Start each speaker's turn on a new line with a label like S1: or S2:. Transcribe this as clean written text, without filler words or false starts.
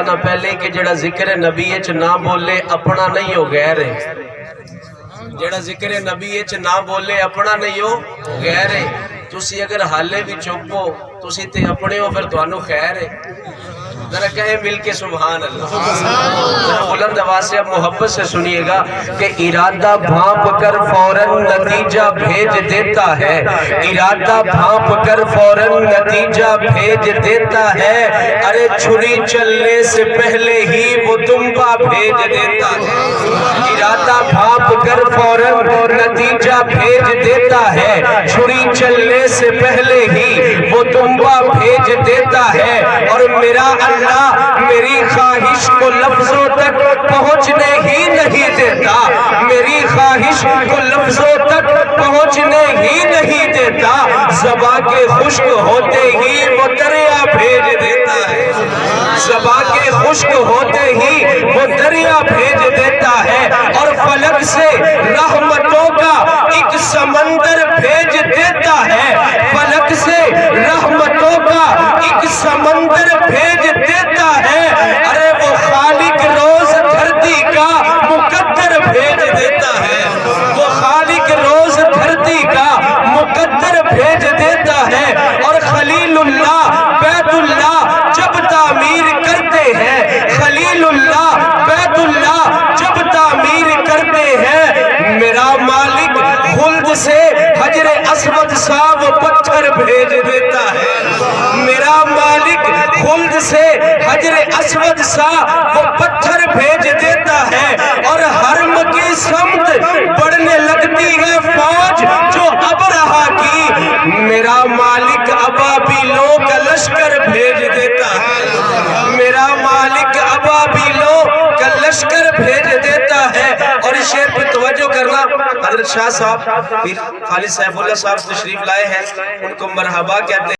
S1: نہ پہلے کہ جڑا ذکر نبی اچ نہ بولے اپنا نہیں ہو غیر ہے، جڑا ذکر نبی اچ نہ بولے اپنا نہیں ہو غیر ہے۔ تسی اگر حالے بھی چپو تسی تے اپنے ہو پھر توانو خیر ہے۔ ذرا کہیں مل کے سبحان اللہ، ذرا بلند آواز سے اب محبت سے سنیے گا کہ ارادہ بھانپ کر فوراً نتیجہ بھیج دیتا ہے، ارادہ بھانپ کر فوراً نتیجہ بھیج دیتا ہے، ارے چھری چلنے سے پہلے ہی وہ دمبا بھیج دیتا ہے۔ ارادہ بھانپ کر فوراً نتیجہ بھیج دیتا ہے، چھری چلنے سے پہلے ہی وہ دمبا بھیج دیتا ہے، اور میرا اللہ میری خواہش کو لفظوں تک پہنچنے ہی نہیں دیتا، میری خواہش کو لفظوں تک پہنچنے ہی نہیں دیتا، زبان کے خشک ہوتے ہی وہ دریا بھیج دیتا ہے، زبان کے خشک ہوتے ہی وہ دریا بھیج دیتا ہے، اور فلک سے رحمتوں کا ایک سمندر بھیج دیتا ہے، فلک سے رحمتوں کا ایک سمندر بھیج دیتا ہے، ارے وہ خالق روز دھرتی کا مقدر بھیج دیتا ہے، وہ خالق روز دھرتی کا مقدر بھیج دیتا ہے، اور خلیل اللہ بیت اللہ جب تعمیر کرتے ہیں، خلیل اللہ بیت اللہ جب تعمیر کرتے ہیں، میرا مالک خلد سے حجر اسود سا وہ پتھر بھیج دیتا ہے، میرا مالک خلد سے حجر اسود سا وہ پتھر بھیج دیتا ہے، اور حرم کی سمت بڑھنے لگتی ہے فوج جو ابرہا کی، میرا مالک ابابیلوں کا لشکر بھیج دیتا ہے، میرا مالک ابابیلوں کا لشکر بھیج دیتا ہے۔ اور اس شعر پہ توجہ کرنا، حضرت شاہ صاحب پیر خالد سیف اللہ صاحب تشریف لائے ہیں، ان کو مرحبا کہتے ہیں۔